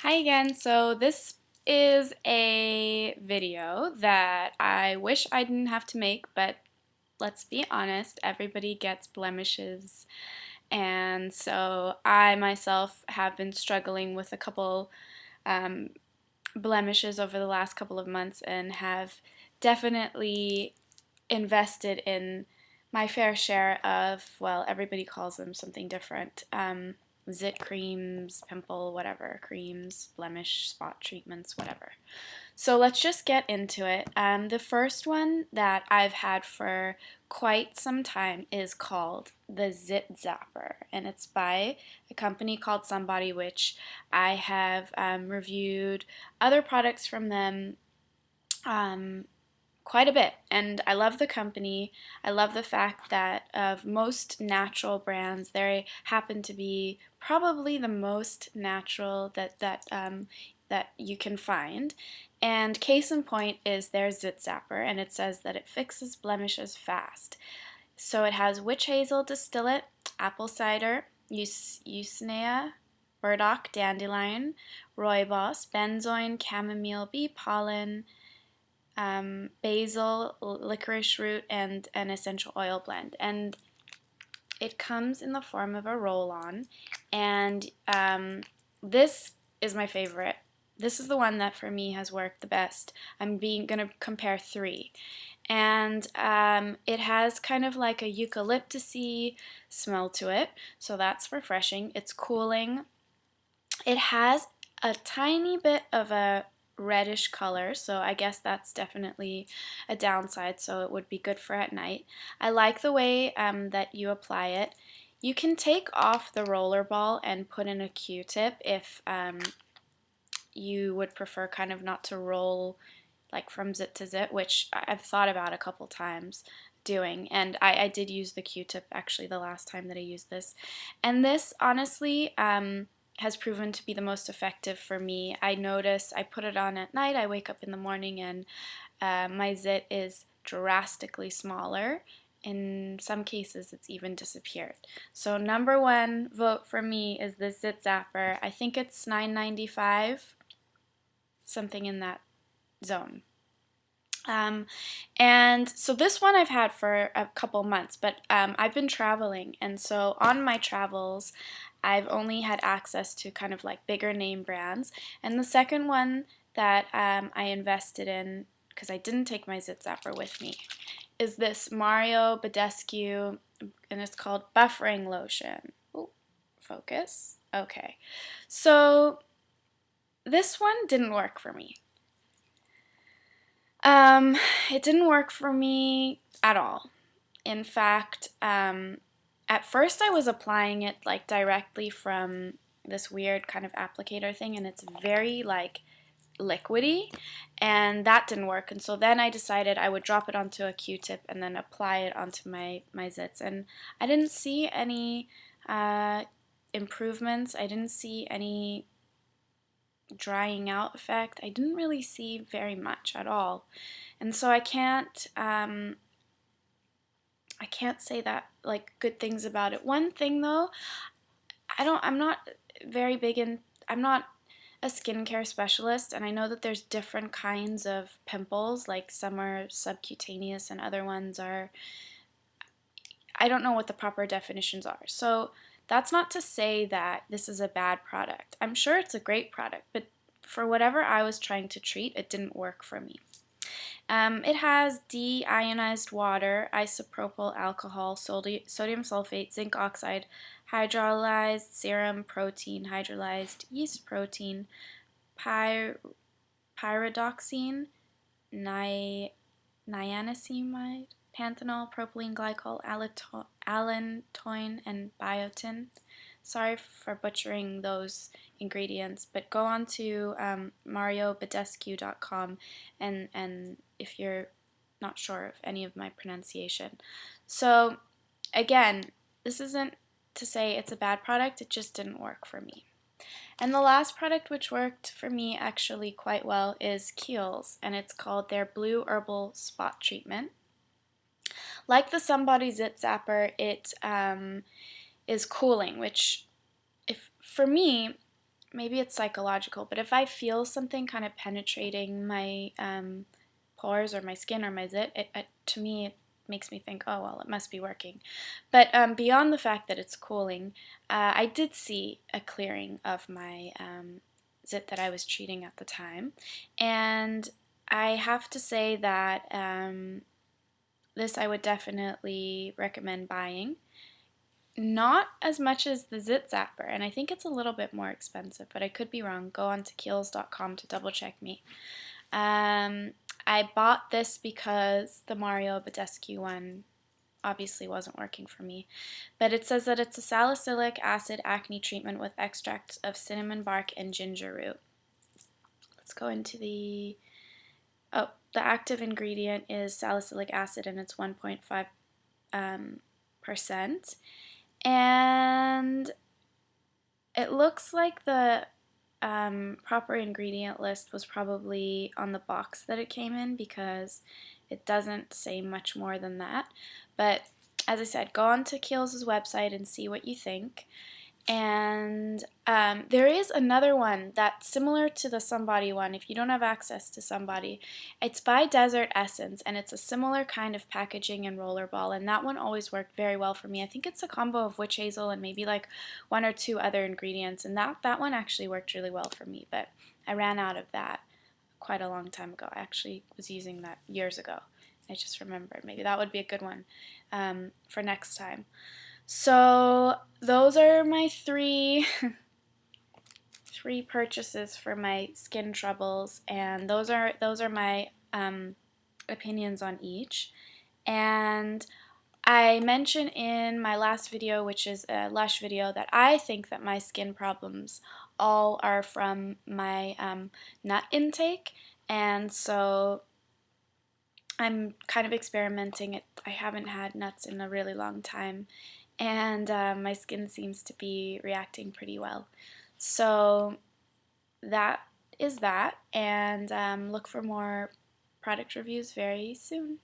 Hi again. So this is a video that I wish I didn't have to make, but let's be honest, everybody gets blemishes. And so I myself have been struggling with a couple um, blemishes over the last couple of months and have definitely invested in my fair share of, well, everybody calls them something different. Zit creams, pimple, whatever, creams, blemish, spot treatments, whatever. So let's just get into it. The first one that I've had for quite some time is called the Zit Zapper, and it's by a company called Somebody, which I have reviewed other products from them um, quite a bit, and I love the company. I love the fact that of most natural brands, they happen to be probably the most natural that you can find. And case in point is their Zit Zapper, and it says that it fixes blemishes fast. So it has witch hazel distillate, apple cider, usnea, burdock, dandelion, rooibos, benzoin, chamomile, bee pollen, basil, licorice root, and an essential oil blend. And it comes in the form of a roll-on. And this is my favorite. This is the one that for me has worked the best. I'm gonna compare three. And it has kind of like a eucalyptusy smell to it, so that's refreshing. It's cooling. It has a tiny bit of a reddish color, so I guess that's definitely a downside, so it would be good for at night. I like the way that you apply it. You can take off the roller ball and put in a Q-tip if you would prefer kind of not to roll like from zit to zit, which I've thought about a couple times doing, and I did use the Q-tip actually the last time that I used this. And this honestly has proven to be the most effective for me. I notice I put it on at night, I wake up in the morning, and my zit is drastically smaller. In some cases, it's even disappeared. So number one vote for me is the Zit Zapper. I think it's $9.95, something in that zone. And so this one I've had for a couple months, but I've been traveling, and so on my travels, I've only had access to kind of like bigger name brands. And the second one that I invested in, because I didn't take my Zit Zapper with me, is this Mario Badescu, and it's called Buffering Lotion. Ooh, focus. Okay. So this one didn't work for me. It didn't work for me at all. In fact, at first I was applying it like directly from this weird kind of applicator thing, and it's very like liquidy, and that didn't work. And so then I decided I would drop it onto a Q-tip and then apply it onto my zits, and I didn't see any improvements. I didn't see any drying out effect. I didn't really see very much at all, and so I can't say that like good things about it. One thing though, I'm not very big in, I'm not a skincare specialist, and I know that there's different kinds of pimples, like some are subcutaneous and other ones are, I don't know what the proper definitions are. So that's not to say that this is a bad product. I'm sure it's a great product, but for whatever I was trying to treat, it didn't work for me. It has deionized water, isopropyl alcohol, sodium sulfate, zinc oxide, hydrolyzed serum protein, hydrolyzed yeast protein, pyridoxine, niacinamide, panthenol, propylene glycol, allantoin, and biotin. Sorry for butchering those ingredients, but go on to mariobadescu.com and if you're not sure of any of my pronunciation. So again, this isn't to say it's a bad product, it just didn't work for me. And the last product which worked for me actually quite well is Kiehls, and it's called their Blue Herbal Spot Treatment. Like the Somebody Zit Zapper, it is cooling, which if for me, maybe it's psychological, but if I feel something kind of penetrating my pores or my skin or my zit, to me it makes me think, oh well, it must be working. But beyond the fact that it's cooling, I did see a clearing of my zit that I was treating at the time, and I have to say that this I would definitely recommend buying. Not as much as the Zit Zapper, and I think it's a little bit more expensive, but I could be wrong. Go on to Kiehls.com to double check me. I bought this because the Mario Badescu one obviously wasn't working for me. But it says that it's a salicylic acid acne treatment with extracts of cinnamon bark and ginger root. Let's go into the active ingredient is salicylic acid, and it's 1.5%. And it looks like the proper ingredient list was probably on the box that it came in, because it doesn't say much more than that. But as I said, go on to Kiehls' website and see what you think. And there is another one that's similar to the Somebody one. If you don't have access to Somebody, it's by Desert Essence, and it's a similar kind of packaging and rollerball, and that one always worked very well for me. I think it's a combo of witch hazel and maybe like one or two other ingredients, and that one actually worked really well for me, but I ran out of that quite a long time ago. I actually was using that years ago. I just remembered. Maybe that would be a good one for next time. So those are my three purchases for my skin troubles, and those are my opinions on each. And I mentioned in my last video, which is a Lush video, that I think that my skin problems all are from my nut intake, and so I'm kind of experimenting. I haven't had nuts in a really long time, and my skin seems to be reacting pretty well. So that is that, and look for more product reviews very soon.